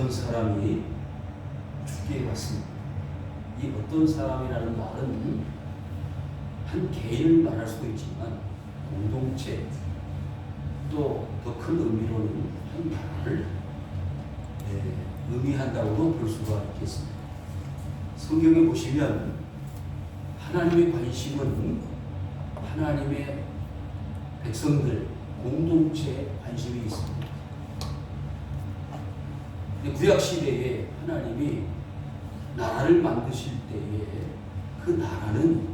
어떤 사람이 주기에 왔습니다. 이 어떤 사람이라는 말은 한 개인을 말할 수도 있지만 공동체, 또 더 큰 의미로는 한 나라를 의미한다고도 볼 수가 있겠습니다. 성경에 보시면 하나님의 관심은 하나님의 백성들, 공동체에 관심이 있습니다. 구약시대에 하나님이 나라를 만드실 때에 그 나라는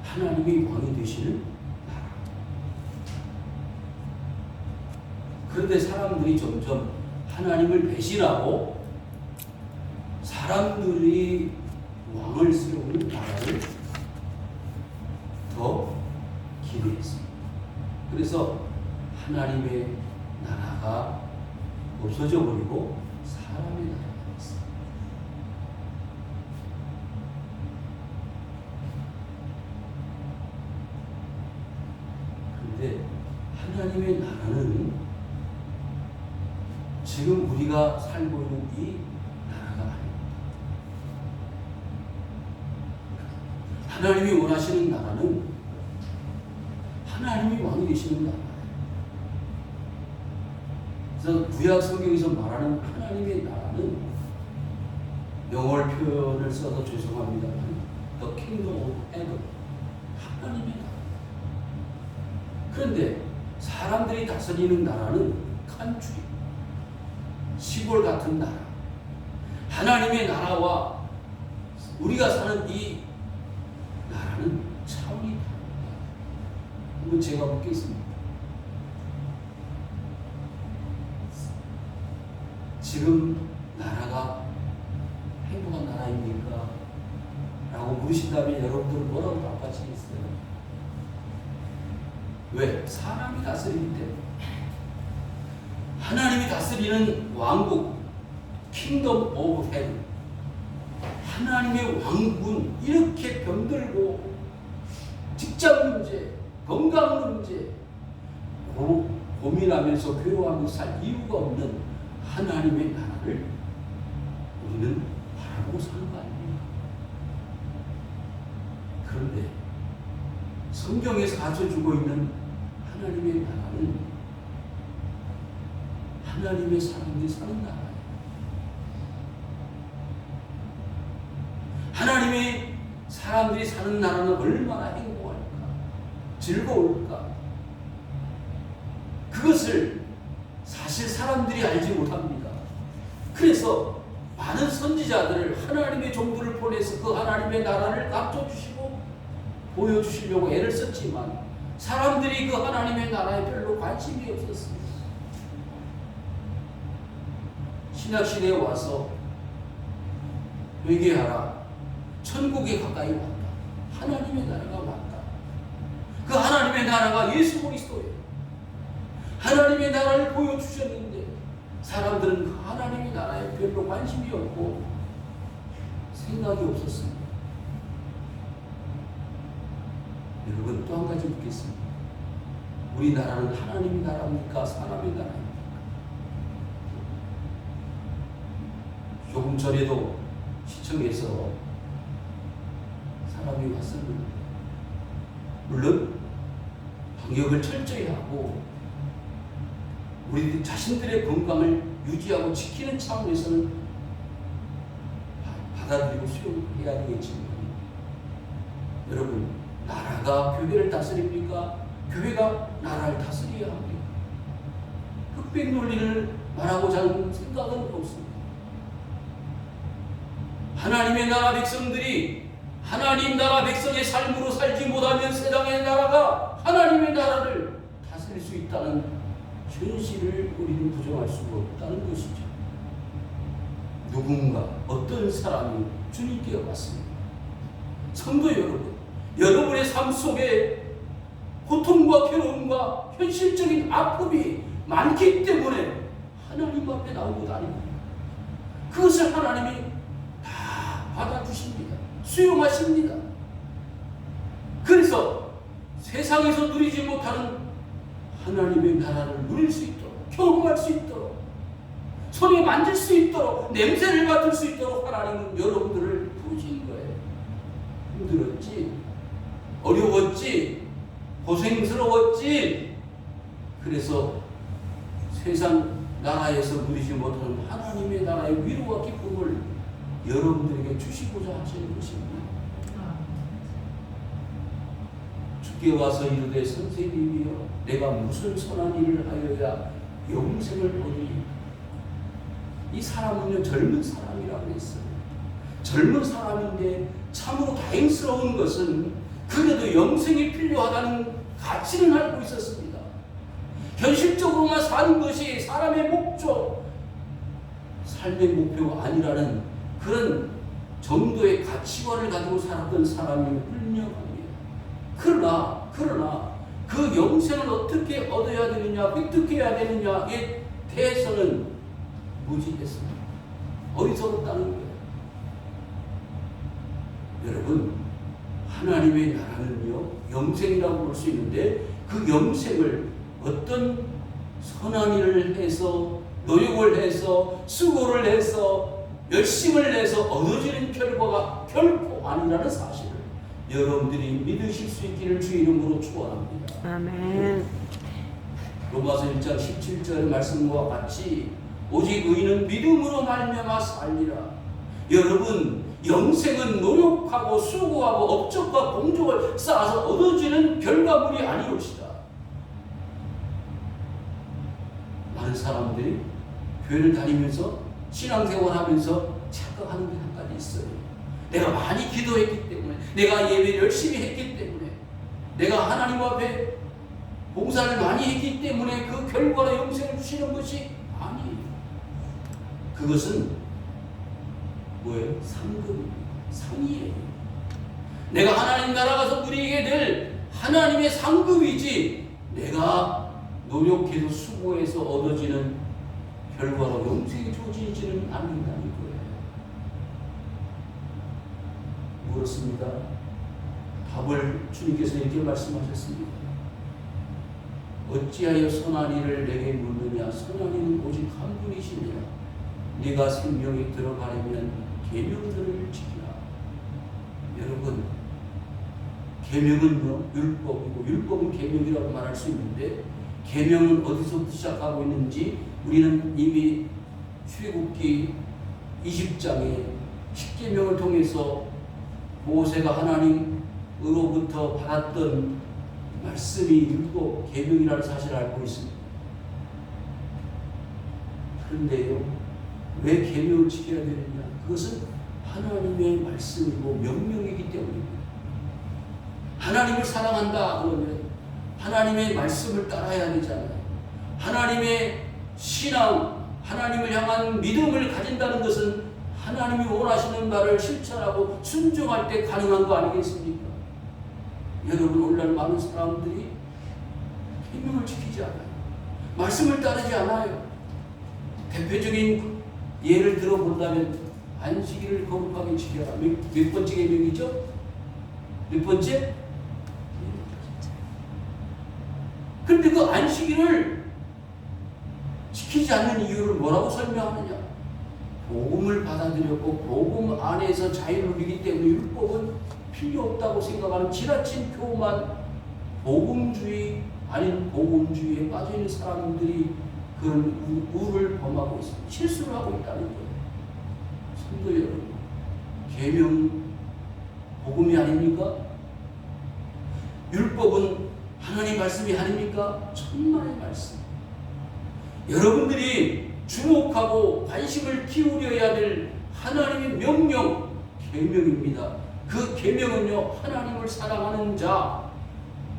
하나님이 왕이 되시는 나라. 그런데 사람들이 점점 하나님을 배신하고 사람들이 왕을 세우는 나라를 더 기대했습니다. 그래서 하나님의 나라가 없어져 버리고 사람의 나라가 됐습니다. 그런데 하나님의 나라는 지금 우리가 살고 있는 이 나라가 아닙니다. 하나님이 원하시는 나라는 하나님이 왕이 되시는 나라. 그래서 구약 성경에서 말하는 하나님의 나라는 영어를 표현을 써서 죄송합니다만 The Kingdom of Heaven, 하나님의 나라. 그런데 사람들이 다스리는 나라는 칸츄리, 시골 같은 나라. 하나님의 나라와 우리가 사는 이 나라는 차원이 다릅니다. 한번 제가 묻겠습니다. 지금 나라가 행복한 나라입니까? 라고 물으신다면 여러분들은 뭐라고 답하시겠어요? 왜? 사람이 다스리기 때문에. 하나님이 다스리는 왕국, 킹덤 오브 헤븐, 하나님의 왕국은 이렇게 병들고 직장 문제, 건강 문제 고민하면서 괴로워하면서 살 이유가 없는 하나님의 나라를 우리는 바라보고 사는 거 아닙니까? 그런데 성경에서 가르쳐주고 있는 하나님의 나라는 하나님의 사람들이 사는 나라예요. 하나님의 사람들이 사는 나라는 얼마나 행복할까, 즐거울까. 그것을 사실 사람들이 알지 못합니다. 그래서 많은 선지자들을, 하나님의 종들을 보내서 그 하나님의 나라를 감춰주시고 보여주시려고 애를 썼지만 사람들이 그 하나님의 나라에 별로 관심이 없었습니다. 신약시대에 와서 회개하라, 천국에 가까이 왔다, 하나님의 나라가 왔다. 그 하나님의 나라가 예수 그리스도예요. 하나님의 나라를 보여주셨는데 사람들은 그 하나님의 나라에 별로 관심이 없고 생각이 없었습니다. 여러분, 또 한 가지 묻겠습니다. 우리나라는 하나님의 나라입니까? 사람의 나라입니까? 조금 전에도 시청에서 사람이 왔었는데, 물론 방역을 철저히 하고 우리 자신들의 건강을 유지하고 지키는 차원에서는 받아들이고 수용해야 되겠지만, 여러분, 나라가 교회를 다스립니까? 교회가 나라를 다스려야 합니까? 흑백 논리를 말하고자 하는 생각은 없습니다. 하나님의 나라 백성들이 하나님 나라 백성의 삶으로 살지 못하면 세상의 나라가 하나님의 나라를 다스릴 수 있다는 현실을 우리는 부정할 수가 없다는 것이죠. 누군가, 어떤 사람이 주님께 왔습니다. 성도 여러분, 여러분의 삶 속에 고통과 괴로움과 현실적인 아픔이 많기 때문에 하나님 앞에 나온 것 아닙니까? 그것을 하나님이 다 받아주십니다. 수용하십니다. 그래서 세상에서 누리지 못하는 하나님의 나라를 누릴 수 있도록, 경험할 수 있도록 손에 만질 수 있도록, 냄새를 맡을 수 있도록 하나님은 여러분들을 부으신 거예요. 힘들었지, 어려웠지, 고생스러웠지. 그래서 세상 나라에서 누리지 못하는 하나님의 나라의 위로와 기쁨을 여러분들에게 주시고자 하시는 것입니다. 주께 와서 이르되 선생님이여, 내가 무슨 선한 일을 하여야 영생을 얻으리까? 이 사람은요, 젊은 사람이라고 했어요. 젊은 사람인데 참으로 다행스러운 것은 그래도 영생이 필요하다는 가치는 알고 있었습니다. 현실적으로만 사는 것이 사람의 목적, 삶의 목표가 아니라는 그런 정도의 가치관을 가지고 살았던 사람이 훌륭합니다. 그러나 그 영생을 어떻게 얻어야 되느냐, 획득해야 되느냐에 대해서는 무지했습니다. 어리석었다는 거예요. 여러분, 하나님의 나라는요, 영생이라고 볼 수 있는데 그 영생을 어떤 선한 일을 해서, 노력을 해서, 수고를 해서, 열심을 내서 얻어지는 결과가 결코 아니라는 사실을 여러분들이 믿으실 수 있기를 주 이름으로 축원합니다. 아멘. 로마서 1장 17절의 말씀과 같이 오직 의인은 믿음으로 말미암아 살리라. 여러분, 영생은 노력하고 수고하고 업적과 공적을 쌓아서 얻어지는 결과물이 아니옵시다. 많은 사람들이 교회를 다니면서 신앙생활하면서 착각하는 게 한 가지 있어요. 내가 많이 기도했기 때문에, 내가 예배를 열심히 했기 때문에, 내가 하나님 앞에 봉사를 많이 했기 때문에 그 결과로 영생을 주시는 것이 아니에요. 그것은 뭐예요? 상급입니다. 상이에요. 내가 하나님 나라 가서 누리게 될 하나님의 상급이지, 내가 노력해서 수고해서 얻어지는 결과로 영생이 주어지지는 않는다는 거예요. 그렇습니다. 답을 주님께서 이렇게 말씀하셨습니다. 어찌하여 선한 일을 내게 묻느냐? 선한 이는 오직 한 분이시니라. 네가 생명에 들어가려면 계명들을 지키라. 여러분, 계명은요, 율법이고, 율법은 계명이라고 말할 수 있는데, 계명은 어디서부터 시작하고 있는지 우리는 이미 출애굽기 20장에 10계명을 통해서 모세가 하나님으로부터 받았던 말씀이 율법, 계명이라는 사실을 알고 있습니다. 그런데요, 왜 계명을 지켜야 되느냐? 그것은 하나님의 말씀이고 명령이기 때문입니다. 하나님을 사랑한다 그러면 하나님의 말씀을 따라야 되잖아요. 하나님의 신앙, 하나님을 향한 믿음을 가진다는 것은 하나님이 원하시는 바를 실천하고 순종할 때 가능한 거 아니겠습니까? 여러분, 오늘날 많은 사람들이 계명을 지키지 않아요. 말씀을 따르지 않아요. 대표적인 예를 들어본다면 안식일을 거룩하게 지켜라. 몇 번째 계명이죠? 몇 번째? 그런데 그 안식일을 지키지 않는 이유를 뭐라고 설명하느냐? 복음을 받아들였고 복음 안에서 자유를 누리기 때문에 율법은 필요 없다고 생각하는 지나친 교만, 복음주의 아닌 복음주의에 빠져있는 사람들이 그런 우를 범하고 있습니다. 실수를 하고 있다는 거예요. 성도 여러분, 계명 복음이 아닙니까? 율법은 하나님 말씀이 아닙니까? 천만의 말씀. 여러분들이 주목하고 관심을 기울여야 될 하나님의 명령, 계명입니다. 그 계명은요, 하나님을 사랑하는 자,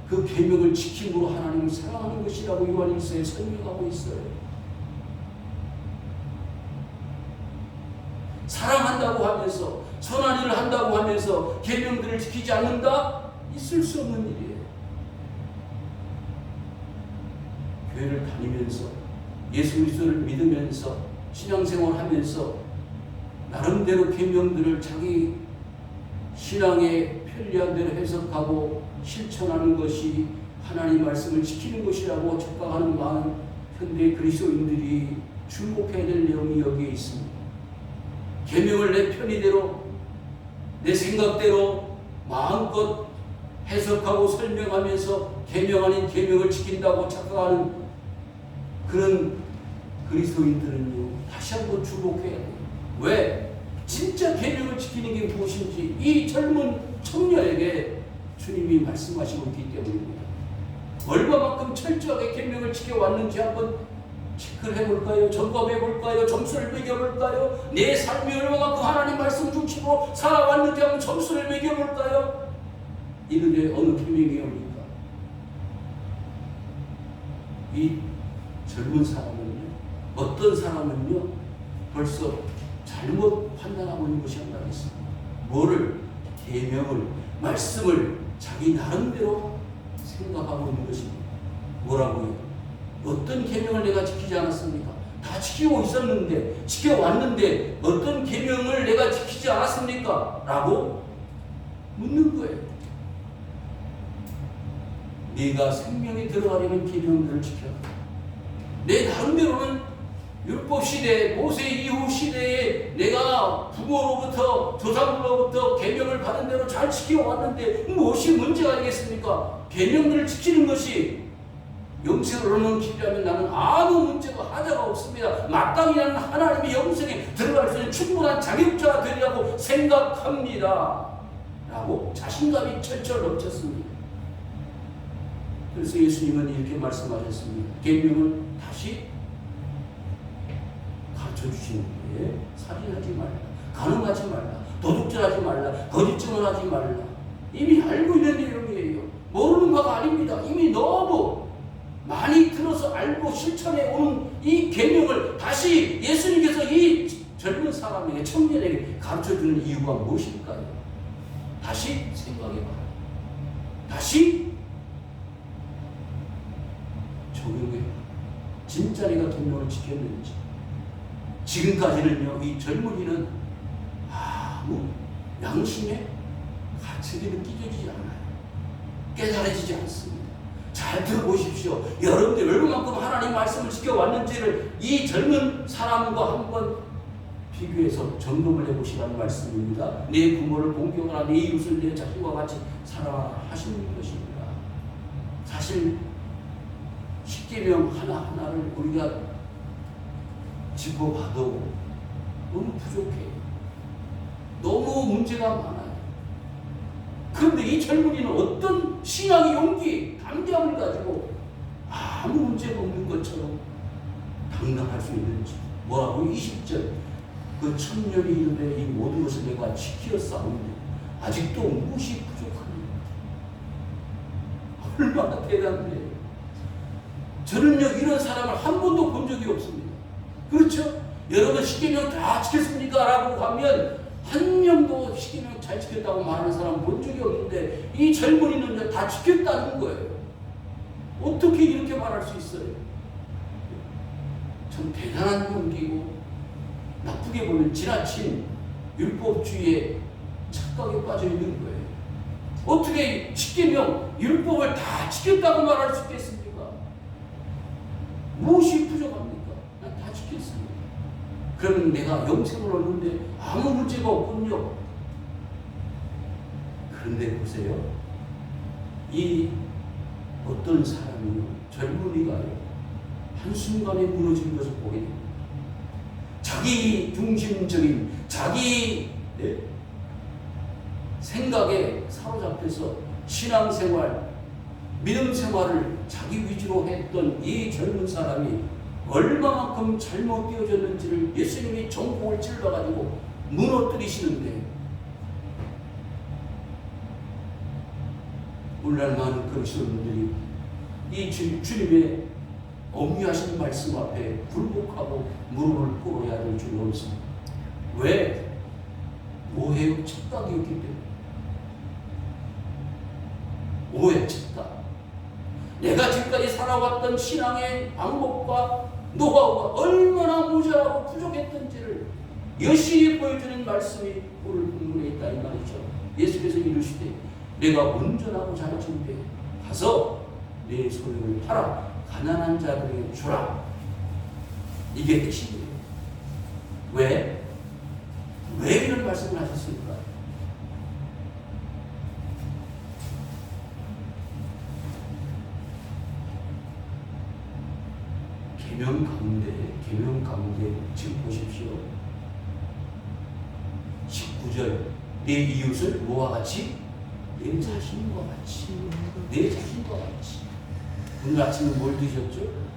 그 계명을 지킴으로 하나님을 사랑하는 것이라고 요한일서에 설명하고 있어요. 사랑한다고 하면서, 선한 일을 한다고 하면서 계명들을 지키지 않는다? 있을 수 없는 일이에요. 교회를 다니면서 예수 그리스도를 믿으면서 신앙생활하면서 나름대로 계명들을 자기 신앙에 편리한 대로 해석하고 실천하는 것이 하나님 말씀을 지키는 것이라고 착각하는 많은 현대 그리스도인들이 주목해야 될 내용이 여기에 있습니다. 계명을 내 편의대로 내 생각대로 마음껏 해석하고 설명하면서 계명 아닌 계명을 지킨다고 착각하는 그런 그리스도인들은요, 다시 한번 주목해야 돼요. 왜? 진짜 계명을 지키는 게 무엇인지 이 젊은 청년에게 주님이 말씀하시고 있기 때문입니다. 얼마만큼 철저하게 계명을 지켜왔는지 한번 체크를 해볼까요? 점검해볼까요? 점수를 매겨볼까요? 내 삶이 얼마만큼 하나님 말씀 중심으로 살아왔는지 한번 점수를 매겨볼까요? 이들의 어느 계명이 옵니까? 이 젊은 사람은요, 어떤 사람은요, 벌써 잘못 판단하고 있는 것이 하나 있습니다. 뭐를? 계명을, 말씀을 자기 나름대로 생각하고 있는 것입니다. 뭐라고요? 어떤 계명을 내가 지키지 않았습니까? 다 지키고 있었는데, 지켜왔는데 어떤 계명을 내가 지키지 않았습니까? 라고 묻는 거예요. 네가 생명이 들어가려면 계명들을 지켜라. 내 나름대로는 율법 시대, 모세 이후 시대에 내가 부모로부터 조상들로부터 계명을 받은 대로 잘 지켜왔는데 무엇이 문제가 아니겠습니까? 계명들을 지키는 것이 영생을 얻는 길이라면 나는 아무 문제가 하자가 없습니다. 마땅히 나는 하나님의 영생에 들어갈 수 있는 충분한 자격자가 되리라고 생각합니다. 라고 자신감이 철철 넘쳤습니다. 그래서 예수님은 이렇게 말씀하셨습니다. 계명을 다시 가르쳐 주시는데, 살인하지 말라, 간음하지 말라, 도둑질하지 말라, 거짓증을 하지 말라. 이미 알고 있는 내용이에요. 모르는 바가 아닙니다. 이미 너무 많이 들어서 알고 실천해 오는 이 계명을 다시 예수님께서 이 젊은 사람에게, 청년에게 가르쳐 주는 이유가 무엇일까요? 다시 생각해 봐요. 다시 적용해. 진짜 내가 계명을 지켰는지. 지금까지는요, 이 젊은이는 아무 양심에 가책이 끼져지지 않아요. 깨달아지지 않습니다. 잘 들어보십시오. 여러분들 얼마만큼 하나님 말씀을 지켜왔는지를 이 젊은 사람과 한번 비교해서 점검을 해보시라는 말씀입니다. 내 부모를 공경하라, 내 이웃을 내 자식과 같이 살아라 하시는 것입니다. 사실 십계명 하나하나를 우리가 짚어봐도 너무 부족해요. 너무 문제가 많아요. 그런데 이 젊은이는 어떤 신앙의 용기, 담대함을 가지고 아무 문제가 없는 것처럼 당당할 수 있는지. 뭐라고? 20절. 그 청년이 이르되 이 모든 것을 내가 지키었사오니 아직도 무엇이 부족합니다. 얼마나 대단해요. 저는요, 이런 사람을 한 번도 본 적이 없습니다. 그렇죠? 여러분 십계명 다 지켰습니까? 라고 하면 한 명도 십계명 잘 지켰다고 말하는 사람 본 적이 없는데, 이 젊은이는 다 지켰다는 거예요. 어떻게 이렇게 말할 수 있어요? 참 대단한 용기고, 나쁘게 보면 지나친 율법주의에 착각에 빠져 있는 거예요. 어떻게 십계명 율법을 다 지켰다고 말할 수 있겠습니까? 무엇이 부족합니까? 난 다 지켰습니다. 그러면 내가 영생을 얻는데 아무 문제가 없군요. 그런데 보세요. 이 어떤 사람이요, 젊은이가요, 한순간에 무너진 것을 보게 됩니다. 자기 중심적인 자기 생각에 사로잡혀서 신앙생활, 믿음생활을 자기 위주로 했던 이 젊은 사람이 얼마만큼 잘못되어졌는지를 예수님이 전공을 찔러가지고 무너뜨리시는데, 오늘날 많은 그리스도인들이 이 주님의 엄미하신 말씀 앞에 굴복하고 무릎을 꿇어야 될 줄로 믿습니다. 왜? 오해의 착각이었기 때문에. 오해, 착각. 내가 지금까지 살아왔던 신앙의 방법과 노하우가 얼마나 모자라고 부족했던지를 여실히 보여주는 말씀이 오늘 본문에 있다 이 말이죠. 예수께서 이르시되 내가 온전하고 잔치인 데 가서 내 소유를 팔아 가난한 자들에게 주라. 이게 대신이에요. 왜? 왜 이런 말씀을 하셨습니까? 계명 가운데 지금 보십시오. 19절 내 이웃을 뭐와 같이? 내 자신과 같이. 내 자신과 같이. 오늘 아침에 뭘 드셨죠?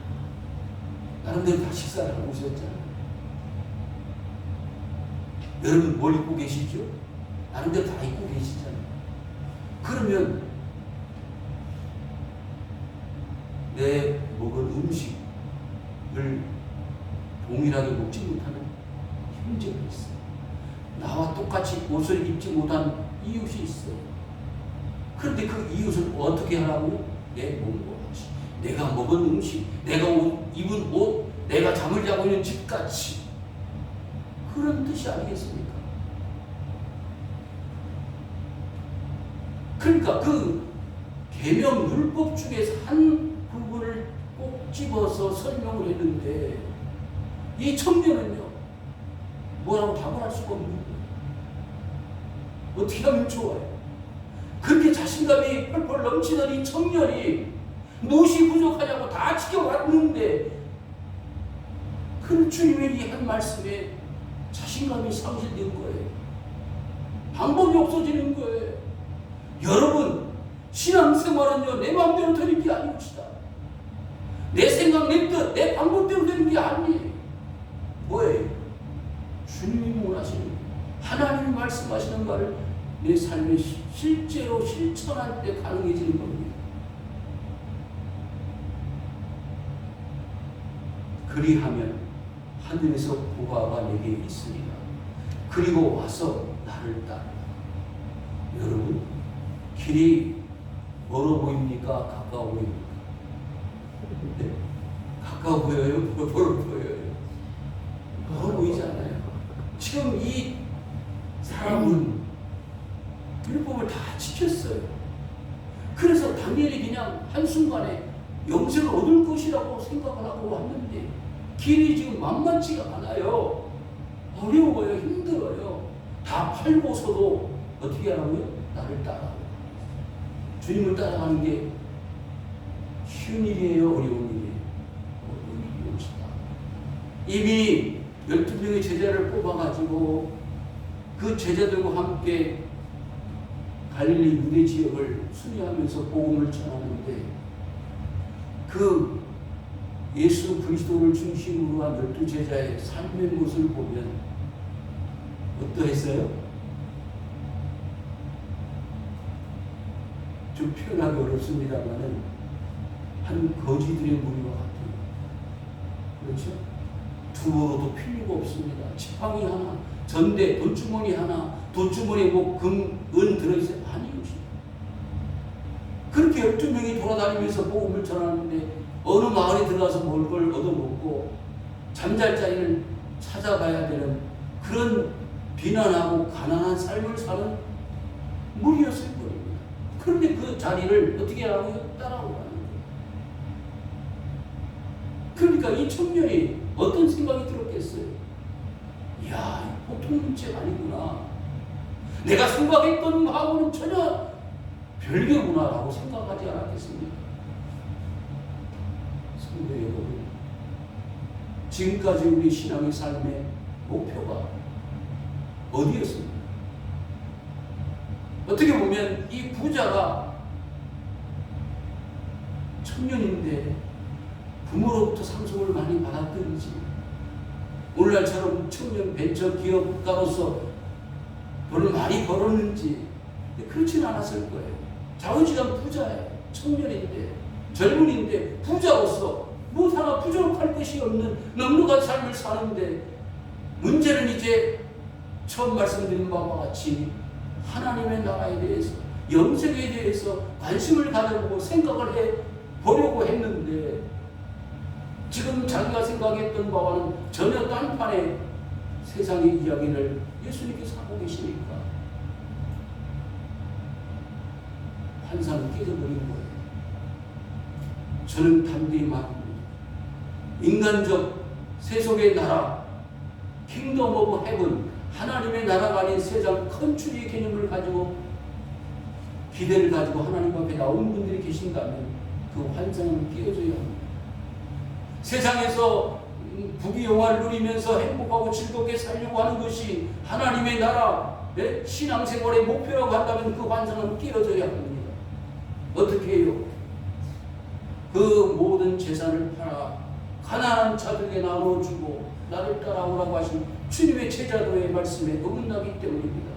나름대로 다 식사를 하고 오셨잖아요. 여러분 뭘 입고 계시죠? 나름대로 다 입고 계시잖아요. 그러면 내 먹은 음식을 동일하게 먹지 못하는 형제가 있어요. 나와 똑같이 옷을 입지 못한 이웃이 있어요. 그런데 그 이웃을 어떻게 하라고요? 내 몸과 같이. 내가 먹은 음식, 내가 입은 옷, 내가 잠을 자고 있는 집같이. 그런 뜻이 아니겠습니까? 그러니까 그 계명 율법 중에서 한 부분을 꼭 집어서 설명을 했는데 이 청년은요 뭐라고 답을 할 수가 없는 거예요. 어떻게 하면 좋아요? 그렇게 자신감이 펄펄 넘치던 이 청년이 무엇이 부족하냐고 다 지켜왔는데 그 주님의 이 한 말씀에 자신감이 상실된 거예요. 방법이 없어지는 거예요. 여러분, 신앙생활은요 내 마음대로 되는 게 아닙니다. 내 생각, 내 뜻, 내 방법대로 되는 게 아니에요. 뭐예요? 주님이 원하시는 하나님이 말씀하시는 말을 내 삶에 실제로 실천할 때 가능해지는 겁니다. 그리하면 하늘에서 보화가 내게 있으리라. 그리고 와서 나를 따르라. 여러분, 길이 멀어 보입니까? 가까워 보입니까? 네? 가까워 보여요? 멀어 보여요? 멀어 보이지 않아요? 지금 이 사람은 율법을 다 지켰어요. 그래서 당연히 그냥 한순간에 영생을 얻을 것이라고 생각을 하고 왔는데 길이 지금 만만치가 않아요. 어려워요. 힘들어요. 다 팔고서도 어떻게 하라고요? 나를 따라가고. 주님을 따라가는 게 쉬운 일이에요? 어려운 일이에요? 어려운 일이옵시다. 이미 12명의 제자를 뽑아가지고 그 제자들과 함께 갈릴리 유대 지역을 순회하면서 복음을 전하는데 그 예수 그리스도를 중심으로 한 12제자의 삶의 모습을 보면 어떠했어요? 좀 표현하기 어렵습니다만은 한 거지들의 무리와 같아요. 그렇죠? 두어로도 필요가 없습니다. 지팡이 하나, 전대, 돈주머니 하나, 돈주머니에 뭐 금, 은 들어있어요? 아니요. 그렇게 12명이 돌아다니면서 복음을 전하는데 어느 마을에 들어가서 먹을 걸 얻어먹고 잠잘 자리를 찾아가야 되는 그런 비난하고 가난한 삶을 사는 무리였을 겁니다. 그런데 그 자리를 어떻게 하라고요? 따라오라는 거예요. 그러니까 이 청년이 어떤 생각이 들었겠어요? 이야, 보통 문제가 아니구나. 내가 생각했던 거하고는 전혀 별개구나라고 생각하지 않았겠습니까? 성도 여러분, 지금까지 우리 신앙의 삶의 목표가 어디였습니까? 어떻게 보면 이 부자가 청년인데 부모로부터 상속을 많이 받았든지 오늘날처럼 청년 벤처 기업가로서 돈을 많이 벌었는지 그렇지는 않았을 거예요. 자원시장 부자예요. 청년인데 젊은이인데 부자로서 무엇 하나 부족할 것이 없는 넉넉한 삶을 사는데 문제는 이제 처음 말씀드린 바와 같이 하나님의 나라에 대해서 영생에 대해서 관심을 가져보고 생각을 해보려고 했는데 지금 자기가 생각했던 바와는 전혀 딴판의 세상의 이야기를 예수님께서 하고 계시니까 환상이 깨져버린 거예요. 저는 담대히 말합니다. 인간적 세속의 나라, 킹덤 오브 헤븐, 하나님의 나라가 아닌 세상 컨트리의 개념을 가지고 기대를 가지고 하나님 앞에 나온 분들이 계신다면 그 환상은 끼워줘야 합니다. 세상에서 부귀영화를 누리면서 행복하고 즐겁게 살려고 하는 것이 하나님의 나라, 신앙생활의 목표라고 한다면 그 환상은 끼워줘야 합니다. 어떻게 해요? 그 모든 재산을 팔아 가난한 자들에게 나눠주고 나를 따라오라고 하신 주님의 제자도의 말씀에 어긋나기 때문입니다.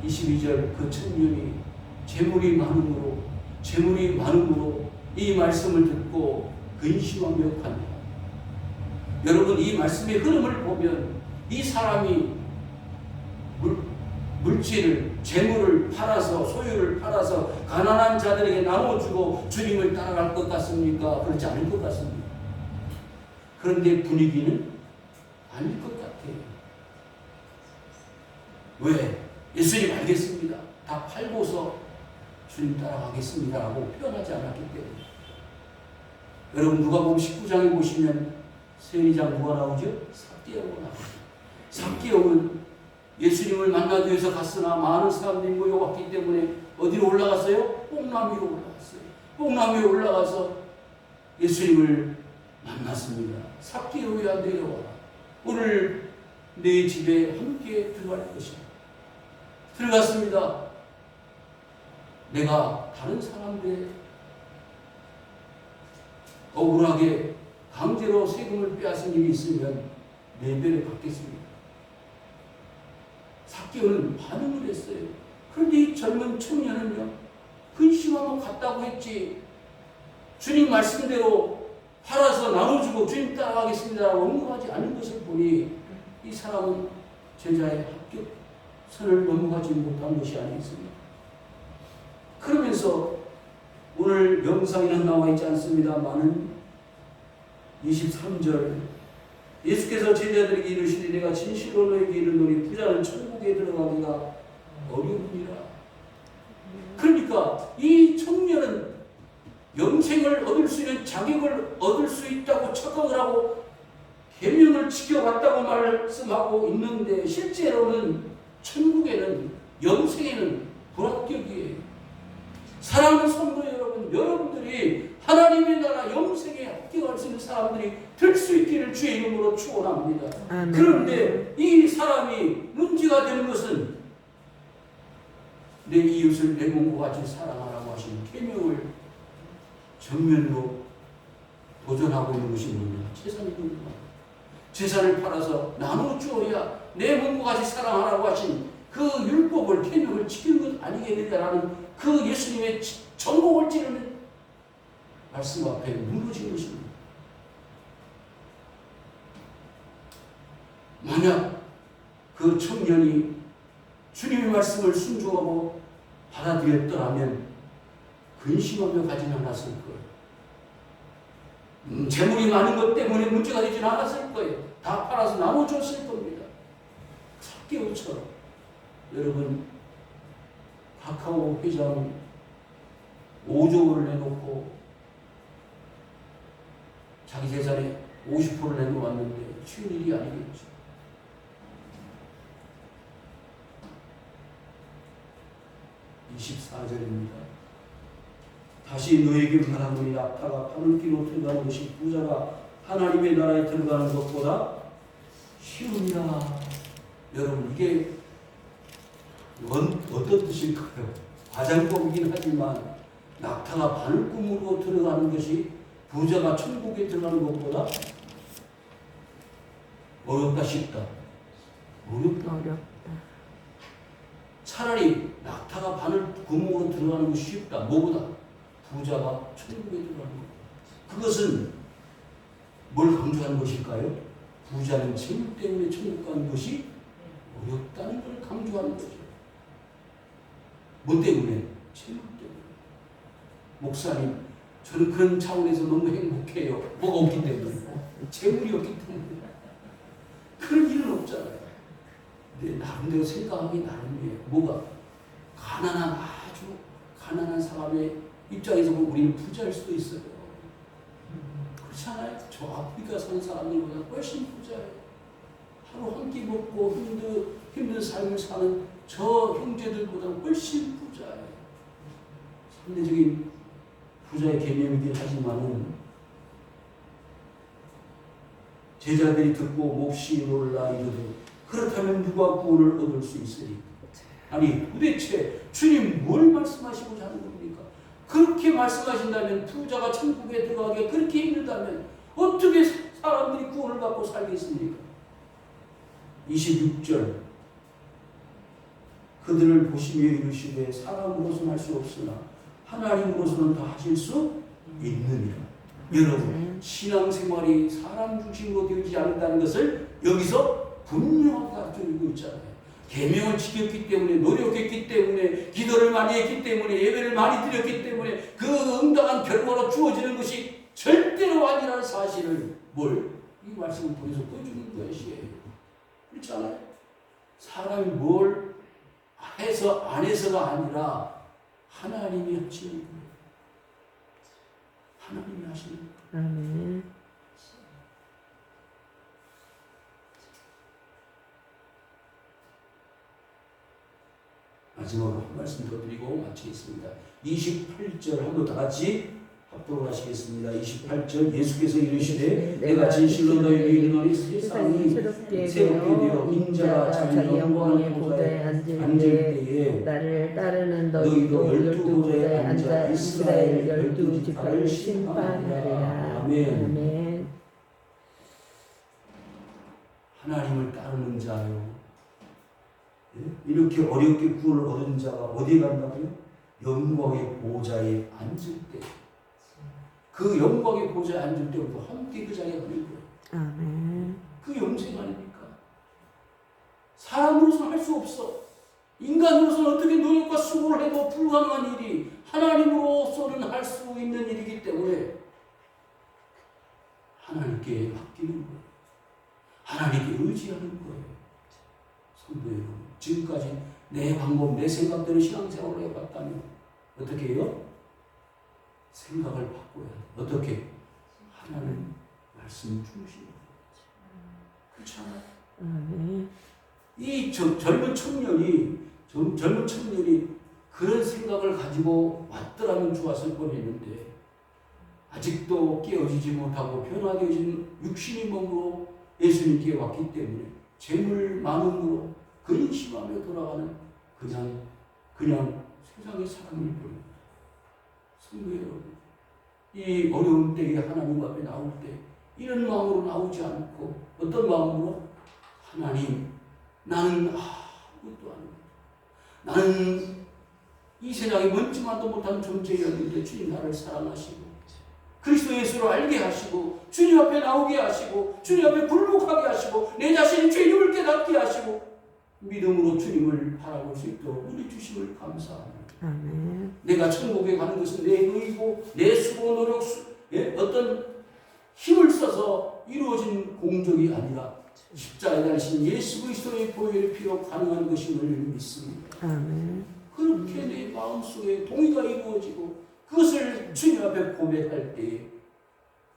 22절 그 청년이 재물이 많음으로 이 말씀을 듣고 근심하며 갑니다. 여러분, 이 말씀의 흐름을 보면 이 사람이 물질을, 재물을 팔아서, 소유를 팔아서 가난한 자들에게 나눠주고 주님을 따라갈 것 같습니까? 그렇지 않을 것 같습니다. 그런데 분위기는 아닐 것 같아요. 왜? 예수님 알겠습니다. 다 팔고서 주님 따라가겠습니다 라고 표현하지 않았기 때문에. 여러분, 누가복음 19장에 보시면 세리장 누가 나오죠? 삭개오가 나오죠. 삭개오는 예수님을 만나기 위해서 갔으나 많은 사람들이 모여왔기 때문에 어디로 올라갔어요? 뽕나무 위로 올라갔어요. 뽕나무 위로 올라가서 예수님을 만났습니다. 삭개오야, 내려와라. 오늘 내 집에 함께 들어갈 것이다. 들어갔습니다. 내가 다른 사람들의 억울하게 강제로 세금을 빼앗은 일이 있으면 네 배를 받겠습니다. 삭개오는 반응을 했어요. 그런데 이 젊은 청년은요, 근심하고 갔다고 했지, 주님 말씀대로 팔아서 나눠주고 주님 따라가겠습니다라고 언급하지 않은 것을 보니 이 사람은 제자의 합격선을 넘어가지 못한 것이 아니겠습니까? 그러면서 오늘 명상에는 나와 있지 않습니다만은 23절 예수께서 제자들에게 이르시되 내가 진실로 너에게 이르노니 부자는 천국에 들어가기가 어려우니라. 그러니까 이 청년은 영생을 얻을 수 있는 자격을 얻을 수 있다고 착각을 하고 계명을 지켜왔다고 말씀하고 있는데 실제로는 천국에는, 영생에는 불합격이에요. 사랑하는 성도 여러분, 여러분들이 하나님의 나라 영생에 합격할 수 있는 사람들이 될 수 있기를 주의 이름으로 축원합니다. 그런데 이 사람이 문제가 되는 것은 내 이웃을 내 몸과 같이 사랑하라고 하신 계명을 정면으로 도전하고 있는 것이 뭐냐? 재산이 있는 것. 재산을 팔아서 나눠주어야 내 몸과 같이 사랑하라고 하신 그 율법을, 계명을 지키는 것 아니겠느냐라는 그 예수님의 전곡을 찌르는 말씀 앞에 무너진 것입니다. 만약 그 청년이 주님의 말씀을 순종하고 받아들였더라면 근심하며 가진 않았을 거예요. 재물이 많은 것 때문에 문제가 되진 않았을 거예요. 다 팔아서 나눠줬을 겁니다. 삭개오처럼. 여러분, 카카오 회장 5조를 내놓고 자기 재산의 50%를 내놓았는데 쉬운 일이 아니겠죠. (24절입니다) 다시 너에게 말하노니 낙타가 바늘기로 들어가는 것이 부자가 하나님의 나라에 들어가는 것보다 쉬우니라. 여러분, 이게 어떤 뜻일까요? 과장법이긴 하지만 낙타가 바늘구멍으로 들어가는 것이 부자가 천국에 들어가는 것보다 어렵다, 쉽다? 어렵다. 차라리 낙타가 바늘구멍으로 들어가는 것이 쉽다. 뭐보다? 부자가 천국에 들어가는 것. 그것은 뭘 강조하는 것일까요? 부자는 재물 때문에 천국 가는 것이 어렵다는 걸 강조하는 거죠. 뭐 때문에? 재물 때문에. 목사님, 저는 그런 차원에서 너무 행복해요. 뭐가 없기 때문에. 재물이 없기 때문에. 그런 일은 없잖아요. 근데 나름대로 생각하기 나름이에요. 뭐가? 아주 가난한 사람의 입장에서 보면 우리는 부자일 수도 있어요. 그렇잖아요. 저 아프리카 사는 사람들보다 훨씬 부자예요. 하루 한 끼 먹고 힘든 삶을 사는 저 형제들보다 훨씬 부자예요. 상대적인 부자의 개념이긴 하지만은 제자들이 듣고 몹시 놀라 이르되 그렇다면 누가 구원을 얻을 수 있으리까? 아니 도대체 주님 뭘 말씀하시고자 하는 겁니까? 그렇게 말씀하신다면 부자가 천국에 들어가기가 그렇게 힘들다면 어떻게 사람들이 구원을 받고 살겠습니까? 26절 그들을 보시며 이르시되 사람으로서는 할 수 없으나 하나님으로서는 다 하실 수 있느니라. 여러분 신앙생활이 사람 중심으로 되지 않는다는 것을 여기서 분명하게 가르쳐주고 있잖아요. 계명을 지켰기 때문에 노력했기 때문에 기도를 많이 했기 때문에 예배를 많이 드렸기 때문에 그 응당한 결과로 주어지는 것이 절대로 아니라는 사실을 이 말씀을 통해서 보여주는 것이에요. 그렇지 않아요? 사람이 뭘 해서 안 해서가 아니라 하나님이 하시는 거예요. 하나님이 하시는 거예요. 아멘. 마지막으로 한 말씀 더 드리고 마치겠습니다. 28절 한번 다 같이 합독을 하시겠습니다. 28절 예수께서 이르시되 내가 진실로 너희에게 이르노니 세상이 새롭게 되어 인자가 자기 영광의 보좌에 앉을 때에 나를 따르는 너희도 12보좌에 앉아 이스라엘 12지파를 심판하리라. 아멘. 하나님을 따르는 자요. 이렇게 어렵게 구원을 얻은 자가 어디에 간다고요? 영광의 보좌에 앉을 때. 그 영광의 보좌에 앉을 때부터 함께 그 자리에 가는 거예요. 아멘. 그 영생 아닙니까? 사람으로서는 할 수 없어. 인간으로서는 어떻게 노력과 수고를 해도 불가능한 일이 하나님으로서는 할 수 있는 일이기 때문에 하나님께 맡기는 거예요. 하나님께 의지하는 거예요. 성도 여러분, 지금까지 내 방법, 내 생각대로 신앙생활을 해봤다면 어떻게 해요? 생각을 바꿔야 돼. 어떻게? 하나님 말씀 중심으로. 그렇잖아요. 이 젊은 청년이 그런 생각을 가지고 왔더라면 좋았을 뻔했는데 아직도 깨어지지 못하고 변화되어진 육신의 몸으로 예수님께 왔기 때문에 재물 많음으로 근심하며 돌아가는 그냥 세상의 사람일 뿐입니다. 성도 여러분, 이 어려운 때에 하나님 앞에 나올 때 이런 마음으로 나오지 않고 어떤 마음으로? 하나님, 나는 아무것도 아닙니다. 나는 이 세상에 먼지만도 못한 존재였는데 주님 나를 사랑하시고 그리스도 예수를 알게 하시고 주님 앞에 나오게 하시고 주님 앞에 굴복하게 하시고 내 자신의 죄임을 깨닫게 하시고 믿음으로 주님을 바라볼 수 있도록 우리 주심을 감사합니다. 아멘. 내가 천국에 가는 것은 내 의고 내 수고 노력 어떤 힘을 써서 이루어진 공적이 아니라 십자가에 달리신 예수 그리스도의 보혈의 피로 가능한 것임을 믿습니다. 아멘. 그렇게 내 마음속에 동의가 이루어지고 그것을 주님 앞에 고백할 때에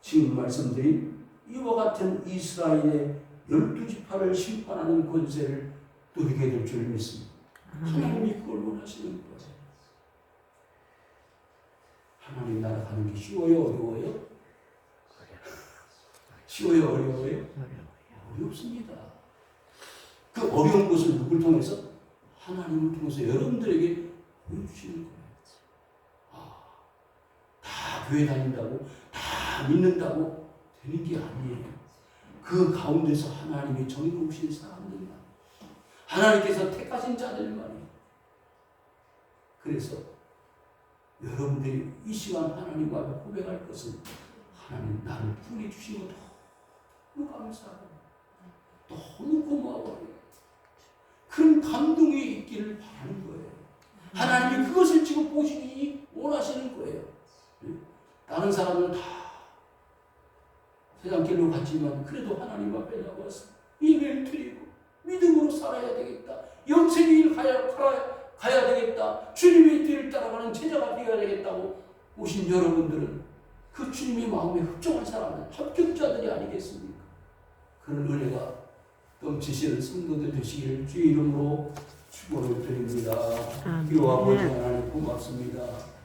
지금 말씀드린 이와 같은 이스라엘의 12지파를 심판하는 권세를 누리게 될 줄 믿습니다. 하나님이 그걸 원하시는 거예요. 하나님 나라 가는 게 쉬워요? 어려워요? 쉬워요? 어려워요? 어렵습니다. 그 어려운 것을 누굴 통해서? 하나님을 통해서 여러분들에게 보여주시는 거예요. 다 교회 다닌다고, 다 믿는다고 되는 게 아니에요. 그 가운데서 하나님이 정의로우신 사람들만, 하나님께서 택하신 자들만이. 그래서 여러분들이 이 시간 하나님 앞에 고백할 것은 하나님 나를 구원해 주신 것 너무 감사하고 너무 고마워요. 그런 감동이 있기를 바라는 거예요. 하나님이 그것을 지금 보시기 원하시는 거예요. 다른 사람은 다 세상 길로 갔지만 그래도 하나님 앞에 나와서 예배를 드리고 믿음으로 살아야 되겠다. 영생의 길 가야 되겠다. 주님의 뒤를 따라가는 제자가 되어야 되겠다고 오신 여러분들은 그 주님의 마음에 흡족한 사람은 합격자들이 아니겠습니까? 그런 은혜가 넘치시는 성도들 되시기를 주의 이름으로 축원을 드립니다. 아멘. 기도 아버지 하나님 고맙습니다.